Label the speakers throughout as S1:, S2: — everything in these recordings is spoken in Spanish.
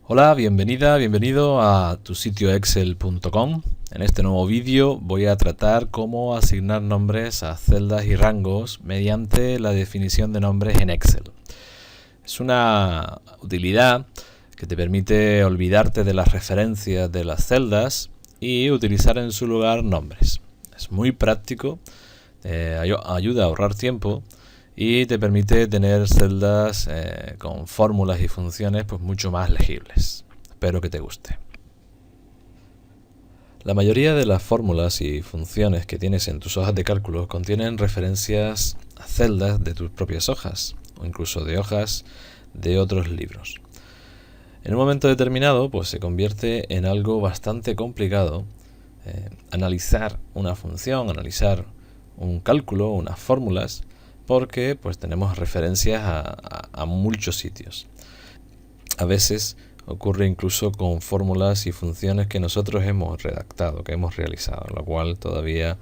S1: Hola, bienvenido a tu sitio excel.com. En este nuevo vídeo voy a tratar cómo asignar nombres a celdas y rangos mediante la definición de nombres en Excel. Es una utilidad que te permite olvidarte de las referencias de las celdas y utilizar en su lugar nombres. Es muy práctico, ayuda a ahorrar tiempo y te permite tener celdas con fórmulas y funciones pues mucho más legibles. Espero que te guste. La mayoría de las fórmulas y funciones que tienes en tus hojas de cálculo contienen referencias a celdas de tus propias hojas o incluso de hojas de otros libros. En un momento determinado pues se convierte en algo bastante complicado analizar una función, analizar un cálculo, unas fórmulas, porque pues tenemos referencias a muchos sitios. A veces ocurre incluso con fórmulas y funciones que nosotros hemos redactado, que hemos realizado, lo cual todavía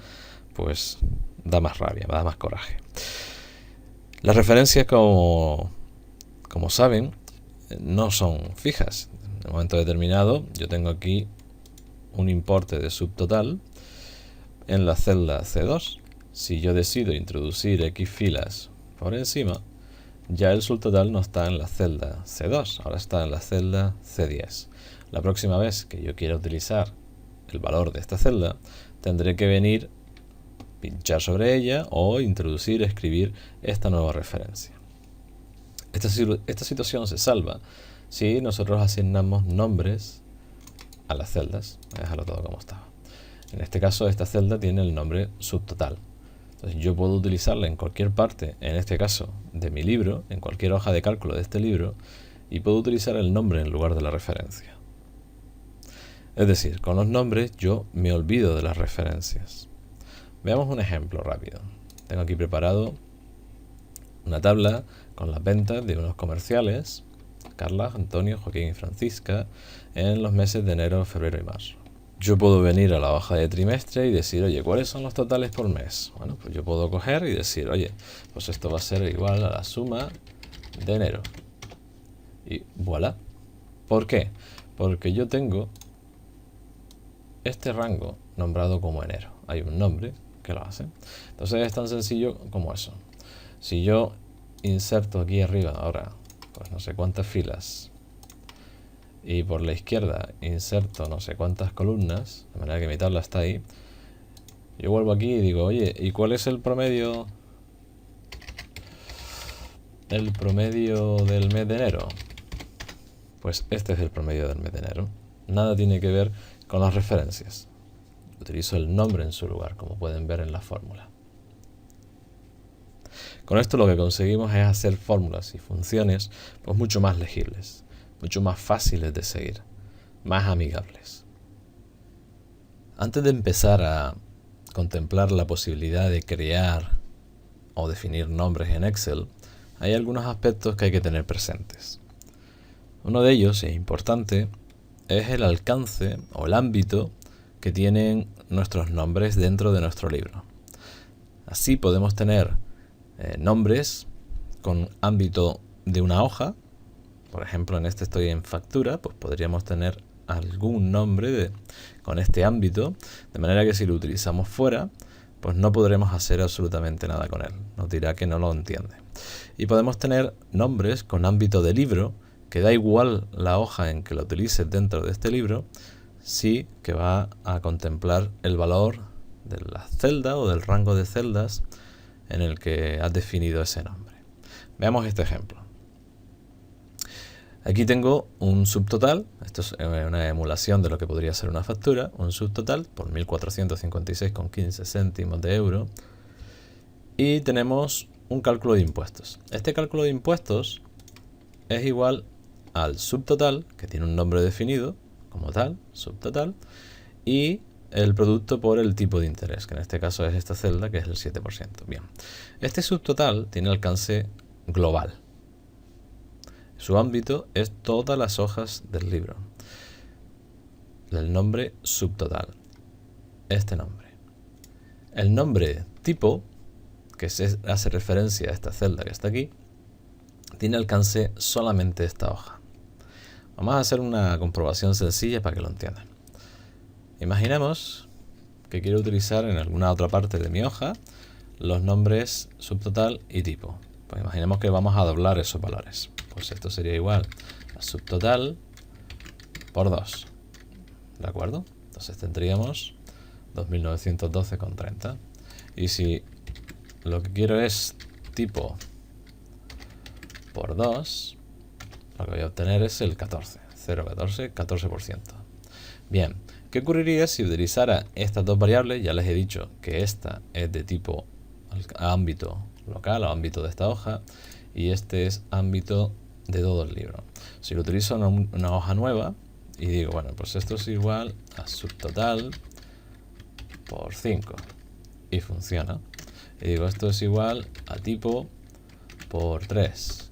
S1: pues da más rabia, da más coraje. Las referencias, como saben, no son fijas. En un momento determinado yo tengo aquí un importe de subtotal en la celda C2. Si yo decido introducir X filas por encima, ya el subtotal no está en la celda C2, ahora está en la celda C10. La próxima vez que yo quiera utilizar el valor de esta celda, tendré que venir, pinchar sobre ella o introducir, escribir esta nueva referencia. Esta situación se salva si nosotros asignamos nombres a las celdas. Voy a dejarlo todo como estaba. En este caso, esta celda tiene el nombre subtotal. Entonces yo puedo utilizarla en cualquier parte, en este caso de mi libro, en cualquier hoja de cálculo de este libro, y puedo utilizar el nombre en lugar de la referencia. Es decir, con los nombres yo me olvido de las referencias. Veamos un ejemplo rápido. Tengo aquí preparado una tabla con las ventas de unos comerciales, Carla, Antonio, Joaquín y Francisca, en los meses de enero, febrero y marzo. Yo puedo venir a la hoja de trimestre y decir, oye, ¿cuáles son los totales por mes? Bueno, pues yo puedo coger y decir, oye, pues esto va a ser igual a la suma de enero. Y voilà. ¿Por qué? Porque yo tengo este rango nombrado como enero. Hay un nombre que lo hace. Entonces es tan sencillo como eso. Si yo inserto aquí arriba ahora, pues no sé cuántas filas, y por la izquierda inserto no sé cuántas columnas, de manera que mi tabla está ahí, yo vuelvo aquí y digo, oye, ¿y cuál es el promedio? El promedio del mes de enero. Pues este es el promedio del mes de enero. Nada tiene que ver con las referencias. Utilizo el nombre en su lugar, como pueden ver en la fórmula. Con esto lo que conseguimos es hacer fórmulas y funciones pues mucho más legibles, mucho más fáciles de seguir, más amigables. Antes de empezar a contemplar la posibilidad de crear o definir nombres en Excel, hay algunos aspectos que hay que tener presentes. Uno de ellos, es importante, es el alcance o el ámbito que tienen nuestros nombres dentro de nuestro libro. Así podemos tener nombres con ámbito de una hoja. Por ejemplo, en este estoy en factura, pues podríamos tener algún nombre con este ámbito, de manera que si lo utilizamos fuera, pues no podremos hacer absolutamente nada con él. Nos dirá que no lo entiende. Y podemos tener nombres con ámbito de libro, que da igual la hoja en que lo utilices dentro de este libro, sí que va a contemplar el valor de la celda o del rango de celdas en el que has definido ese nombre. Veamos este ejemplo. Aquí tengo un subtotal, esto es una emulación de lo que podría ser una factura, un subtotal por 1.456,15 céntimos de euro, y tenemos un cálculo de impuestos. Este cálculo de impuestos es igual al subtotal, que tiene un nombre definido como tal, subtotal, y el producto por el tipo de interés, que en este caso es esta celda, que es el 7%. Bien, este subtotal tiene alcance global. Su ámbito es todas las hojas del libro. El nombre subtotal. Este nombre. El nombre tipo, que hace referencia a esta celda que está aquí, tiene alcance solamente esta hoja. Vamos a hacer una comprobación sencilla para que lo entiendan. Imaginemos que quiero utilizar en alguna otra parte de mi hoja los nombres subtotal y tipo. Pues imaginemos que vamos a doblar esos valores. Pues esto sería igual a subtotal por 2. ¿De acuerdo? Entonces tendríamos 2912,30. Y si lo que quiero es tipo por 2, lo que voy a obtener es el 14. 0,14, 14%. Bien, ¿qué ocurriría si utilizara estas dos variables? Ya les he dicho que esta es de tipo ámbito local o ámbito de esta hoja y este es ámbito de todo el libro. Si lo utilizo en una hoja nueva y digo, bueno, pues esto es igual a subtotal por 5 y funciona. Y digo, esto es igual a tipo por 3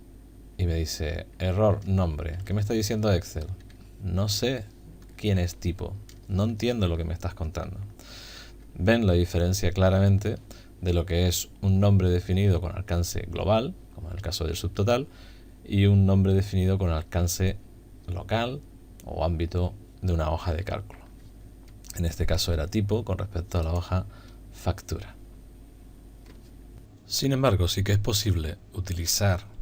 S1: y me dice, error, nombre. ¿Qué me está diciendo Excel? No sé quién es tipo, no entiendo lo que me estás contando. Ven la diferencia claramente de lo que es un nombre definido con alcance global, como en el caso del subtotal, y un nombre definido con alcance local o ámbito de una hoja de cálculo. En este caso era tipo con respecto a la hoja factura. Sin embargo, sí que es posible utilizar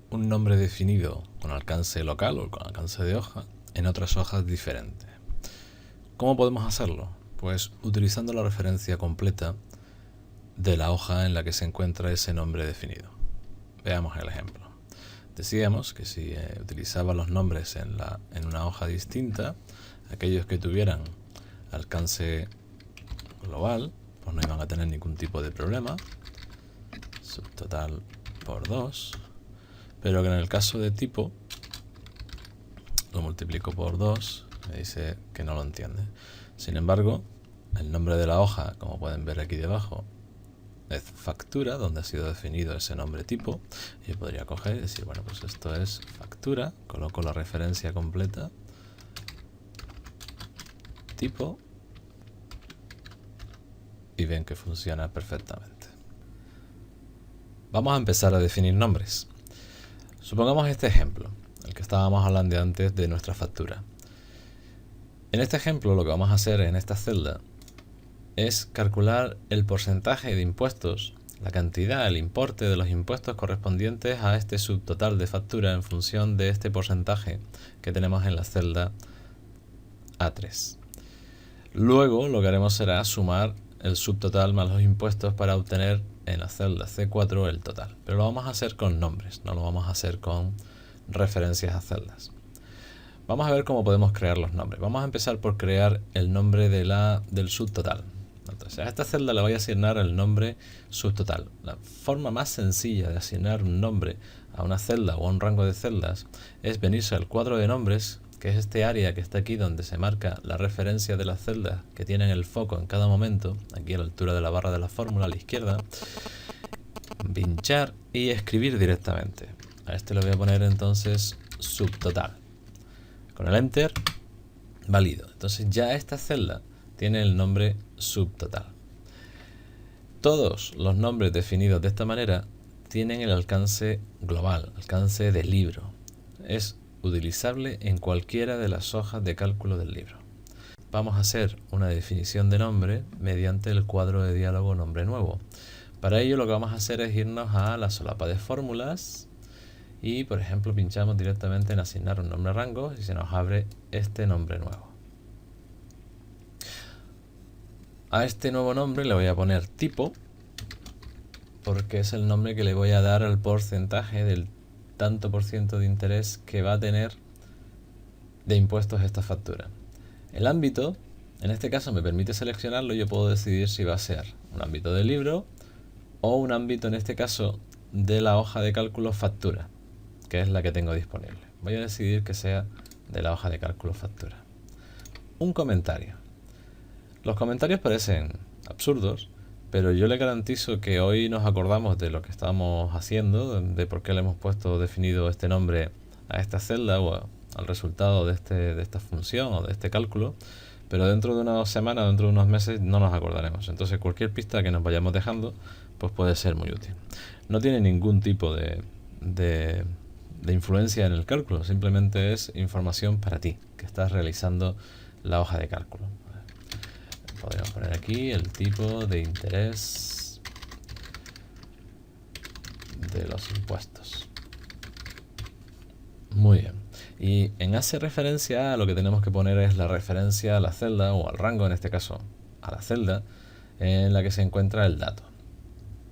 S1: un nombre definido con alcance local o con alcance de hoja en otras hojas diferentes. ¿Cómo podemos hacerlo? Pues utilizando la referencia completa de la hoja en la que se encuentra ese nombre definido. Veamos el ejemplo. Decíamos que si utilizaba los nombres en una hoja distinta, aquellos que tuvieran alcance global, pues no iban a tener ningún tipo de problema. Subtotal por 2. Pero que en el caso de tipo, lo multiplico por 2, me dice que no lo entiende. Sin embargo, el nombre de la hoja, como pueden ver aquí debajo, es factura, donde ha sido definido ese nombre tipo. Y yo podría coger y decir, bueno, pues esto es factura, coloco la referencia completa, tipo, y ven que funciona perfectamente. Vamos a empezar a definir nombres. Supongamos este ejemplo, el que estábamos hablando antes de nuestra factura. En este ejemplo lo que vamos a hacer en esta celda es calcular el porcentaje de impuestos, la cantidad, el importe de los impuestos correspondientes a este subtotal de factura en función de este porcentaje que tenemos en la celda A3. Luego lo que haremos será sumar el subtotal más los impuestos para obtener en la celda C4 el total. Pero lo vamos a hacer con nombres, no lo vamos a hacer con referencias a celdas. Vamos a ver cómo podemos crear los nombres. Vamos a empezar por crear el nombre del subtotal. Entonces a esta celda le voy a asignar el nombre subtotal. La forma más sencilla de asignar un nombre a una celda o a un rango de celdas es venirse al cuadro de nombres, que es este área que está aquí donde se marca la referencia de las celdas que tienen el foco en cada momento, aquí a la altura de la barra de la fórmula a la izquierda, pinchar y escribir directamente. A este le voy a poner entonces subtotal. Con el Enter, válido. Entonces ya esta celda tiene el nombre subtotal. Todos los nombres definidos de esta manera tienen el alcance global, alcance de libro. Es utilizable en cualquiera de las hojas de cálculo del libro. Vamos a hacer una definición de nombre mediante el cuadro de diálogo nombre nuevo. Para ello lo que vamos a hacer es irnos a la solapa de fórmulas y, por ejemplo, pinchamos directamente en asignar un nombre rango y se nos abre este nombre nuevo. A este nuevo nombre le voy a poner tipo, porque es el nombre que le voy a dar al porcentaje del tanto por ciento de interés que va a tener de impuestos esta factura. El ámbito, en este caso me permite seleccionarlo y yo puedo decidir si va a ser un ámbito del libro o un ámbito, en este caso, de la hoja de cálculo factura, que es la que tengo disponible. Voy a decidir que sea de la hoja de cálculo factura. Un comentario. Los comentarios parecen absurdos, pero yo le garantizo que hoy nos acordamos de lo que estamos haciendo, de por qué le hemos definido este nombre a esta celda o al resultado de esta función o de este cálculo, pero dentro de unas semanas, dentro de unos meses no nos acordaremos. Entonces cualquier pista que nos vayamos dejando pues puede ser muy útil. No tiene ningún tipo de de influencia en el cálculo, simplemente es información para ti, que estás realizando la hoja de cálculo. Podríamos poner aquí el tipo de interés de los impuestos. Muy bien. Y en hace referencia a lo que tenemos que poner es la referencia a la celda, o al rango en este caso, a la celda en la que se encuentra el dato.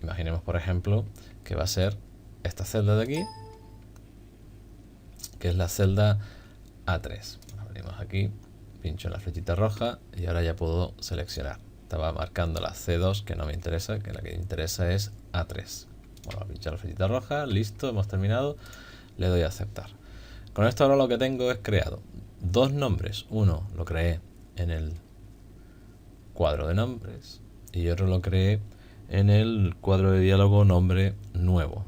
S1: Imaginemos, por ejemplo, que va a ser esta celda de aquí, que es la celda A3. Abrimos aquí, pincho en la flechita roja y ahora ya puedo seleccionar. Estaba marcando la C2, que no me interesa, que la que me interesa es A3. Bueno, a pinchar la flechita roja, listo, hemos terminado, le doy a aceptar. Con esto ahora lo que tengo es creado dos nombres. Uno lo creé en el cuadro de nombres y otro lo creé en el cuadro de diálogo nombre nuevo.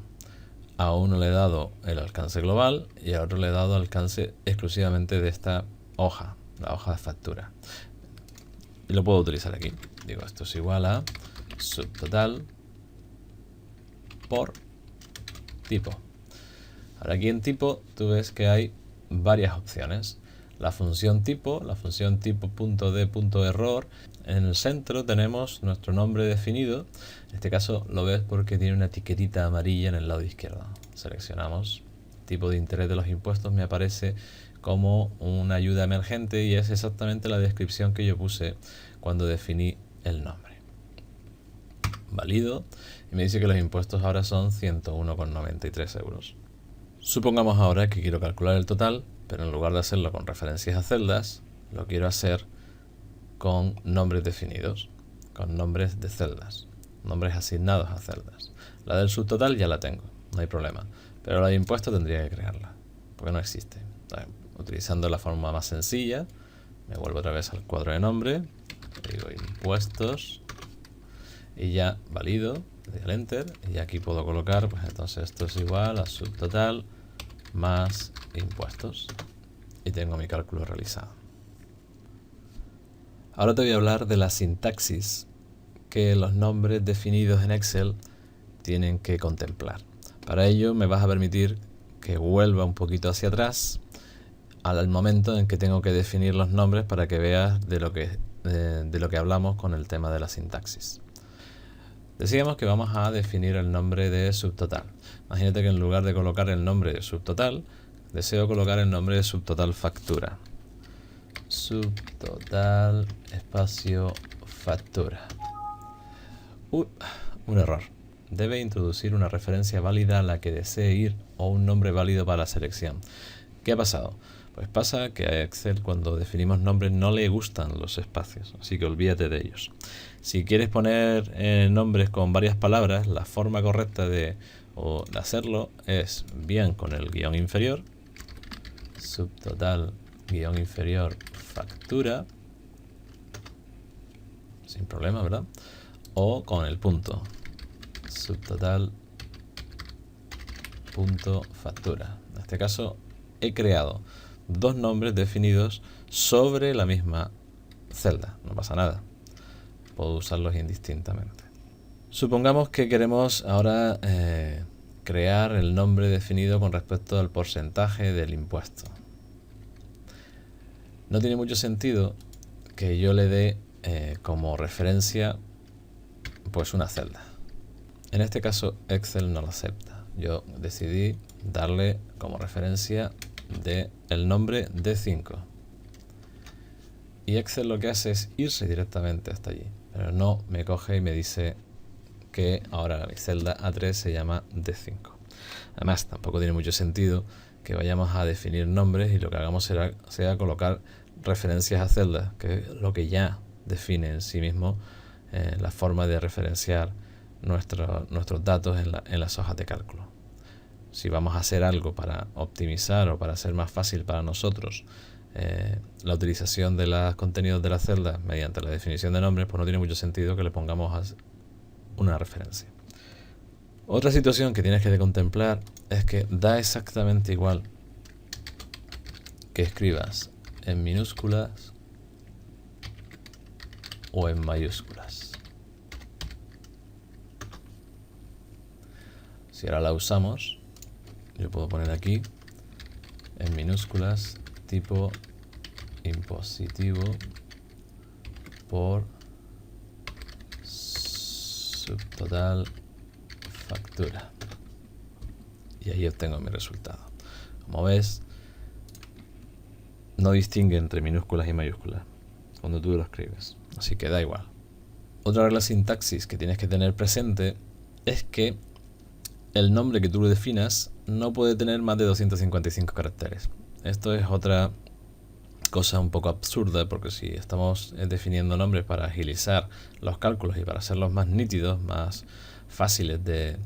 S1: A uno le he dado el alcance global y a otro le he dado alcance exclusivamente de esta hoja, la hoja de factura. Y lo puedo utilizar aquí. Digo, esto es igual a subtotal por tipo. Ahora aquí en tipo tú ves que hay varias opciones. La función tipo .d.error. En el centro tenemos nuestro nombre definido. En este caso lo ves porque tiene una etiquetita amarilla en el lado izquierdo. Seleccionamos tipo de interés de los impuestos, me aparece como una ayuda emergente y es exactamente la descripción que yo puse cuando definí el nombre. Valido y me dice que los impuestos ahora son 101,93 euros. Supongamos ahora que quiero calcular el total, pero en lugar de hacerlo con referencias a celdas, lo quiero hacer con nombres definidos, con nombres de celdas, nombres asignados a celdas. La del subtotal ya la tengo, no hay problema, pero la de impuestos tendría que crearla, porque no existe. Utilizando la forma más sencilla, me vuelvo otra vez al cuadro de nombre, digo impuestos y ya valido, le doy al enter y aquí puedo colocar, pues entonces esto es igual a subtotal más impuestos y tengo mi cálculo realizado. Ahora te voy a hablar de la sintaxis que los nombres definidos en Excel tienen que contemplar. Para ello me vas a permitir que vuelva un poquito hacia atrás al momento en que tengo que definir los nombres para que veas de lo que hablamos con el tema de la sintaxis. Decíamos que vamos a definir el nombre de subtotal. Imagínate que en lugar de colocar el nombre de subtotal, deseo colocar el nombre de subtotal factura. Subtotal espacio factura. Un error. Debe introducir una referencia válida a la que desee ir o un nombre válido para la selección. ¿Qué ha pasado? Pues pasa que a Excel cuando definimos nombres no le gustan los espacios, así que olvídate de ellos. Si quieres poner nombres con varias palabras, la forma correcta de hacerlo es bien con el guión inferior, subtotal guión inferior factura, sin problema, ¿verdad? O con el punto, subtotal punto factura. En este caso he creado dos nombres definidos sobre la misma celda, no pasa nada, puedo usarlos indistintamente. Supongamos que queremos ahora crear el nombre definido con respecto al porcentaje del impuesto. No tiene mucho sentido que yo le dé como referencia pues una celda. En este caso Excel no lo acepta. Yo decidí darle como referencia el nombre D5. Y Excel lo que hace es irse directamente hasta allí. Pero no me coge y me dice que ahora mi celda A3 se llama D5. Además, tampoco tiene mucho sentido que vayamos a definir nombres y lo que hagamos sea colocar referencias a celdas, que es lo que ya define en sí mismo la forma de referenciar nuestros datos en las hojas de cálculo. Si vamos a hacer algo para optimizar o para hacer más fácil para nosotros la utilización de los contenidos de las celdas mediante la definición de nombres, pues no tiene mucho sentido que le pongamos una referencia. Otra situación que tienes que contemplar es que da exactamente igual que escribas en minúsculas o en mayúsculas. Si ahora la usamos, yo puedo poner aquí en minúsculas, tipo impositivo por subtotal factura. Y ahí obtengo mi resultado. Como ves, no distingue entre minúsculas y mayúsculas cuando tú lo escribes, así que da igual. Otra regla de sintaxis que tienes que tener presente es que el nombre que tú lo definas no puede tener más de 255 caracteres. Esto es otra cosa un poco absurda, porque si estamos definiendo nombres para agilizar los cálculos y para hacerlos más nítidos, más fáciles de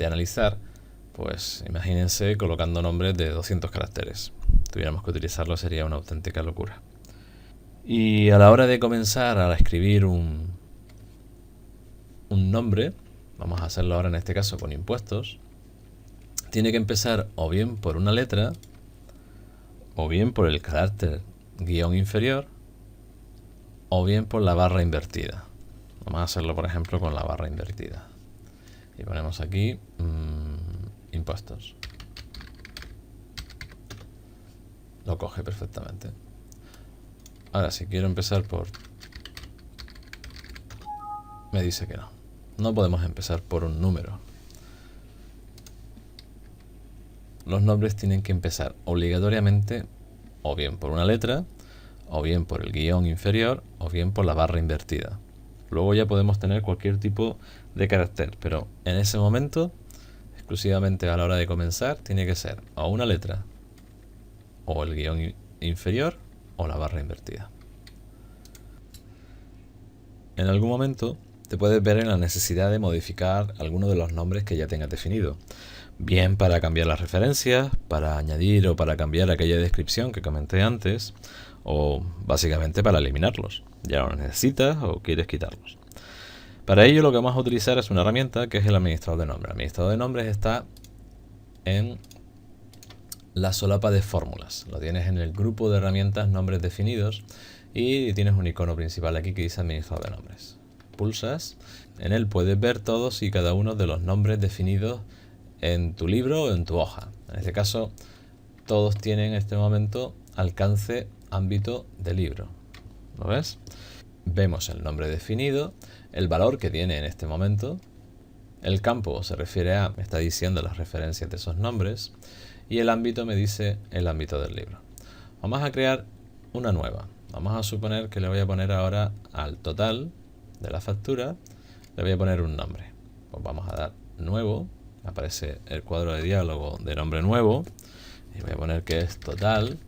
S1: analizar, pues imagínense colocando nombres de 200 caracteres. Tuviéramos que utilizarlo, sería una auténtica locura. Y a la hora de comenzar a escribir un nombre, vamos a hacerlo ahora en este caso con impuestos, tiene que empezar o bien por una letra o bien por el carácter guión inferior o bien por la barra invertida. Vamos a hacerlo por ejemplo con la barra invertida y ponemos aquí impuestos. Lo coge perfectamente. Ahora si quiero empezar por... me dice que no podemos empezar por un número. Los nombres tienen que empezar obligatoriamente o bien por una letra, o bien por el guión inferior, o bien por la barra invertida. Luego ya podemos tener cualquier tipo de carácter, pero en ese momento, exclusivamente a la hora de comenzar, tiene que ser o una letra, o el guión inferior, o la barra invertida. En algún momento te puedes ver en la necesidad de modificar alguno de los nombres que ya tengas definido. Bien para cambiar las referencias, para añadir o para cambiar aquella descripción que comenté antes, o básicamente para eliminarlos. Ya no los necesitas o quieres quitarlos. Para ello lo que vamos a utilizar es una herramienta que es el administrador de nombres. El administrador de nombres está en la solapa de fórmulas. Lo tienes en el grupo de herramientas nombres definidos y tienes un icono principal aquí que dice administrador de nombres. Pulsas, en él puedes ver todos y cada uno de los nombres definidos en tu libro o en tu hoja. En este caso, todos tienen en este momento alcance ámbito de libro. ¿Lo ves? Vemos el nombre definido, el valor que tiene en este momento, el campo se refiere a, me está diciendo las referencias de esos nombres, y el ámbito me dice el ámbito del libro. Vamos a crear una nueva. Vamos a suponer que le voy a poner ahora al total de la factura, le voy a poner un nombre. Pues vamos a dar nuevo, aparece el cuadro de diálogo de nombre nuevo, y voy a poner que es total,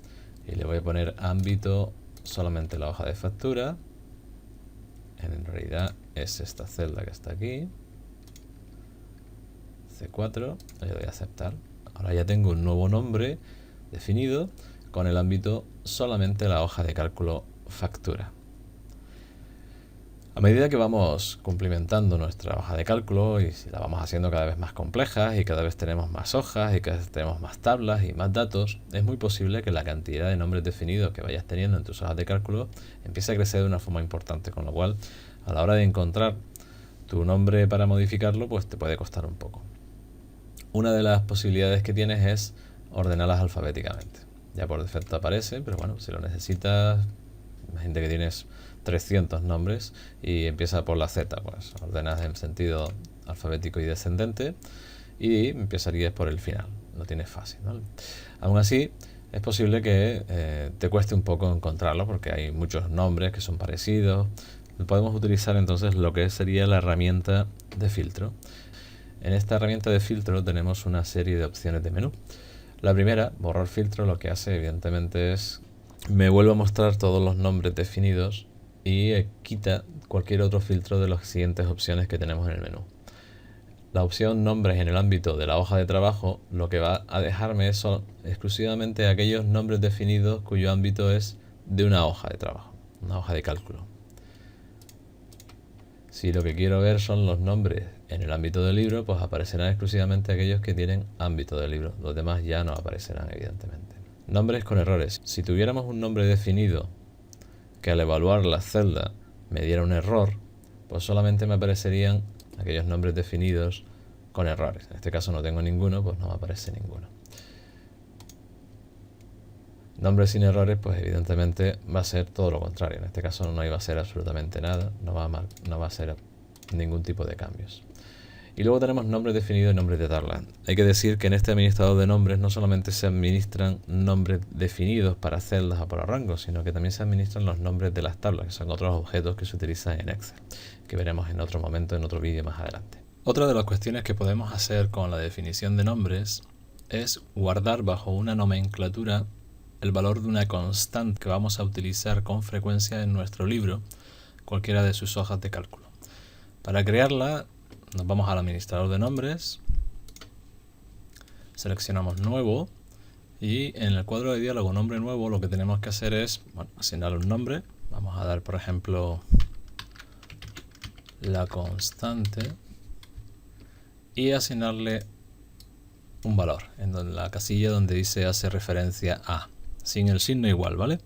S1: y le voy a poner ámbito solamente la hoja de factura. En realidad es esta celda que está aquí, C4, le doy a aceptar. Ahora ya tengo un nuevo nombre definido con el ámbito solamente la hoja de cálculo factura. A medida que vamos cumplimentando nuestra hoja de cálculo y la vamos haciendo cada vez más compleja y cada vez tenemos más hojas y cada vez tenemos más tablas y más datos, es muy posible que la cantidad de nombres definidos que vayas teniendo en tus hojas de cálculo empiece a crecer de una forma importante, con lo cual a la hora de encontrar tu nombre para modificarlo, pues te puede costar un poco. Una de las posibilidades que tienes es ordenarlas alfabéticamente. Ya por defecto aparece, pero bueno, si lo necesitas, imagínate que tienes 300 nombres y empieza por la Z, pues ordenas en sentido alfabético y descendente y empezarías por el final. Lo tienes fácil, ¿vale? Aún así, es posible que te cueste un poco encontrarlo porque hay muchos nombres que son parecidos. Podemos utilizar entonces lo que sería la herramienta de filtro. En esta herramienta de filtro tenemos una serie de opciones de menú. La primera, borrar filtro, lo que hace evidentemente es me vuelve a mostrar todos los nombres definidos y quita cualquier otro filtro de las siguientes opciones que tenemos en el menú. La opción nombres en el ámbito de la hoja de trabajo lo que va a dejarme son exclusivamente aquellos nombres definidos cuyo ámbito es de una hoja de trabajo, una hoja de cálculo. Si lo que quiero ver son los nombres en el ámbito del libro, pues aparecerán exclusivamente aquellos que tienen ámbito del libro. Los demás ya no aparecerán, evidentemente. Nombres con errores. Si tuviéramos un nombre definido que al evaluar la celda me diera un error, pues solamente me aparecerían aquellos nombres definidos con errores. En este caso no tengo ninguno, pues no me aparece ninguno. Nombre sin errores, pues evidentemente va a ser todo lo contrario. En este caso no iba a ser absolutamente nada, no va a ser ningún tipo de cambios. Y luego tenemos nombres definidos y nombres de tabla. Hay que decir que en este administrador de nombres no solamente se administran nombres definidos para celdas o para rangos, sino que también se administran los nombres de las tablas, que son otros objetos que se utilizan en Excel, que veremos en otro momento, en otro vídeo más adelante. Otra de las cuestiones que podemos hacer con la definición de nombres es guardar bajo una nomenclatura el valor de una constante que vamos a utilizar con frecuencia en nuestro libro, cualquiera de sus hojas de cálculo. Para crearla, nos vamos al administrador de nombres, seleccionamos nuevo y en el cuadro de diálogo nombre nuevo lo que tenemos que hacer es asignarle un nombre. Vamos a dar, por ejemplo, la constante y asignarle un valor en la casilla donde dice hace referencia a, sin el signo igual, ¿vale?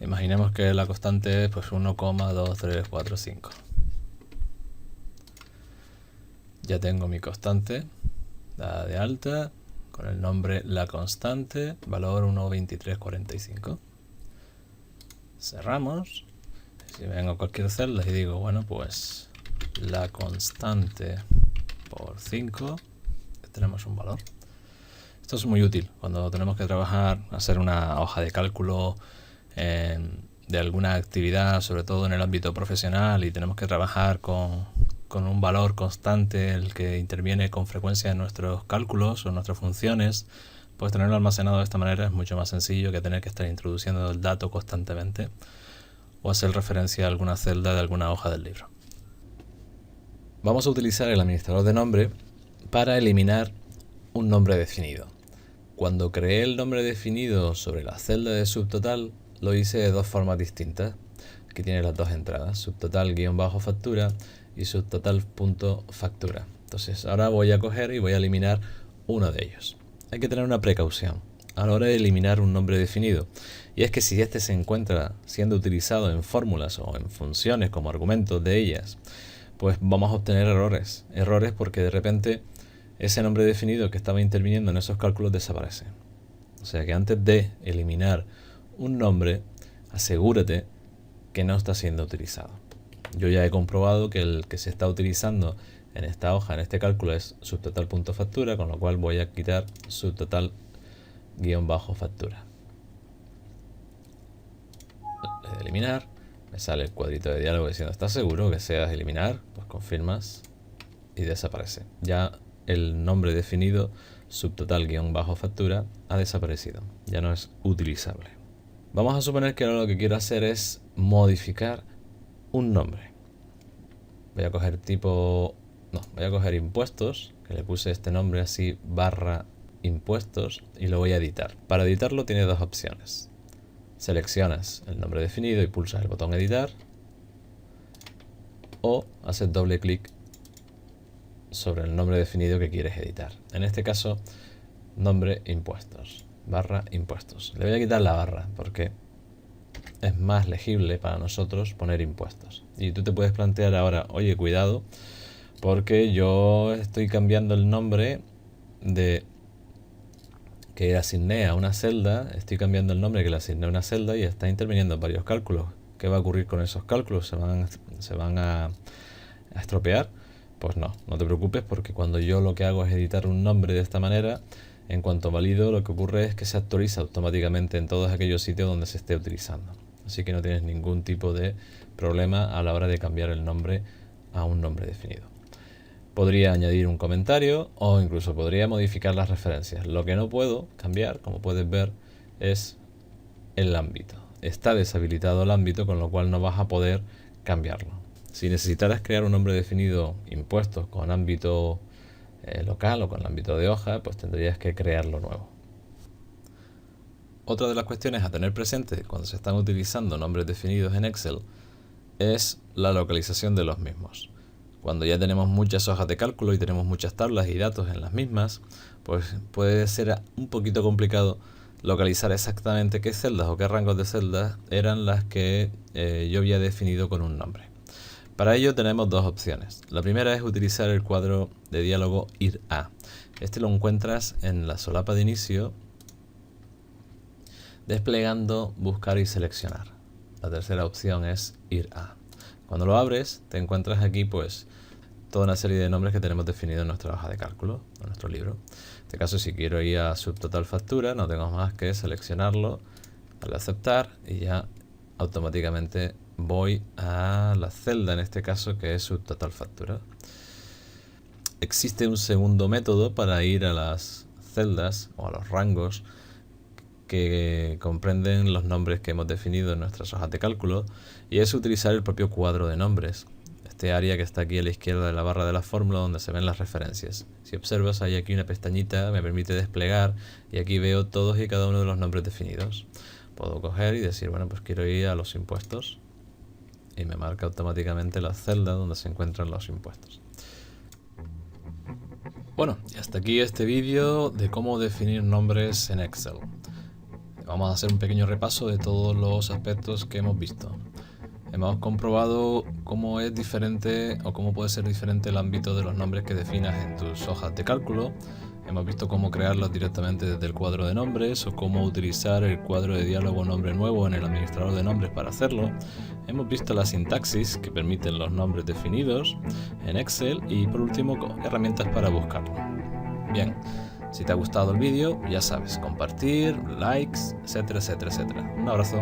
S1: Imaginemos que la constante es pues 1,2345. Ya tengo mi constante dada de alta con el nombre la constante, valor 1,2345. Cerramos. Si vengo a cualquier celda y digo, bueno, pues la constante por 5, tenemos un valor. Esto es muy útil cuando tenemos que trabajar, hacer una hoja de cálculo de alguna actividad, sobre todo en el ámbito profesional, y tenemos que trabajar con un valor constante, el que interviene con frecuencia en nuestros cálculos o nuestras funciones. Pues tenerlo almacenado de esta manera es mucho más sencillo que tener que estar introduciendo el dato constantemente o hacer referencia a alguna celda de alguna hoja del libro. Vamos a utilizar el administrador de nombre para eliminar un nombre definido. Cuando creé el nombre definido sobre la celda de subtotal, lo hice de dos formas distintas. Aquí tiene las dos entradas, subtotal-factura y subtotal.factura. Entonces ahora voy a coger y voy a eliminar uno de ellos. Hay que tener una precaución a la hora de eliminar un nombre definido, y es que si este se encuentra siendo utilizado en fórmulas o en funciones como argumentos de ellas, pues vamos a obtener errores porque de repente ese nombre definido que estaba interviniendo en esos cálculos desaparece. O sea que antes de eliminar un nombre, asegúrate que no está siendo utilizado. Yo ya he comprobado que el que se está utilizando en esta hoja, en este cálculo, es subtotal.factura, con lo cual voy a quitar subtotal-factura. Le doy a eliminar, me sale el cuadrito de diálogo diciendo ¿estás seguro que seas eliminar? Pues confirmas y desaparece. Ya el nombre definido subtotal-factura ha desaparecido, ya no es utilizable. Vamos a suponer que ahora lo que quiero hacer es modificar un nombre. Voy a coger impuestos, que le puse este nombre así, barra impuestos, y lo voy a editar. Para editarlo tienes dos opciones. Seleccionas el nombre definido y pulsas el botón editar, o haces doble clic sobre el nombre definido que quieres editar. En este caso, nombre impuestos, barra impuestos. Le voy a quitar la barra porque es más legible para nosotros poner impuestos. Y tú te puedes plantear ahora, oye, cuidado, porque yo estoy cambiando el nombre de que asigné a una celda, estoy cambiando el nombre que le asigné a una celda y está interviniendo en varios cálculos. ¿Qué va a ocurrir con esos cálculos? ¿Se van a estropear? Pues no te preocupes, porque cuando yo lo que hago es editar un nombre de esta manera, en cuanto valido, lo que ocurre es que se actualiza automáticamente en todos aquellos sitios donde se esté utilizando. Así que no tienes ningún tipo de problema a la hora de cambiar el nombre a un nombre definido. Podría añadir un comentario o incluso podría modificar las referencias. Lo que no puedo cambiar, como puedes ver, es el ámbito. Está deshabilitado el ámbito, con lo cual no vas a poder cambiarlo. Si necesitaras crear un nombre definido impuestos con ámbito local o con ámbito de hoja, pues tendrías que crearlo nuevo. Otra de las cuestiones a tener presente cuando se están utilizando nombres definidos en Excel es la localización de los mismos. Cuando ya tenemos muchas hojas de cálculo y tenemos muchas tablas y datos en las mismas, pues puede ser un poquito complicado localizar exactamente qué celdas o qué rangos de celdas eran las que yo había definido con un nombre. Para ello tenemos dos opciones. La primera es utilizar el cuadro de diálogo ir a. Este lo encuentras en la solapa de inicio desplegando buscar y seleccionar. La tercera opción es ir a. Cuando lo abres, te encuentras aquí pues toda una serie de nombres que tenemos definidos en nuestra hoja de cálculo, en nuestro libro. En este caso, si quiero ir a subtotal factura, no tengo más que seleccionarlo, darle a aceptar y ya automáticamente voy a la celda, en este caso, que es subtotal factura. Existe un segundo método para ir a las celdas o a los rangos que comprenden los nombres que hemos definido en nuestras hojas de cálculo, y es utilizar el propio cuadro de nombres, este área que está aquí a la izquierda de la barra de la fórmula donde se ven las referencias. Si observas, hay aquí una pestañita, me permite desplegar y aquí veo todos y cada uno de los nombres definidos. Puedo coger y decir, bueno, pues quiero ir a los impuestos y me marca automáticamente la celda donde se encuentran los impuestos. Bueno, y hasta aquí este vídeo de cómo definir nombres en Excel. Vamos a hacer un pequeño repaso de todos los aspectos que hemos visto. Hemos comprobado cómo es diferente o cómo puede ser diferente el ámbito de los nombres que definas en tus hojas de cálculo. Hemos visto cómo crearlos directamente desde el cuadro de nombres o cómo utilizar el cuadro de diálogo nombre nuevo en el administrador de nombres para hacerlo. Hemos visto la sintaxis que permiten los nombres definidos en Excel y por último herramientas para buscarlo. Bien, si te ha gustado el vídeo, ya sabes, compartir, likes, etcétera, etcétera, etcétera. Un abrazo.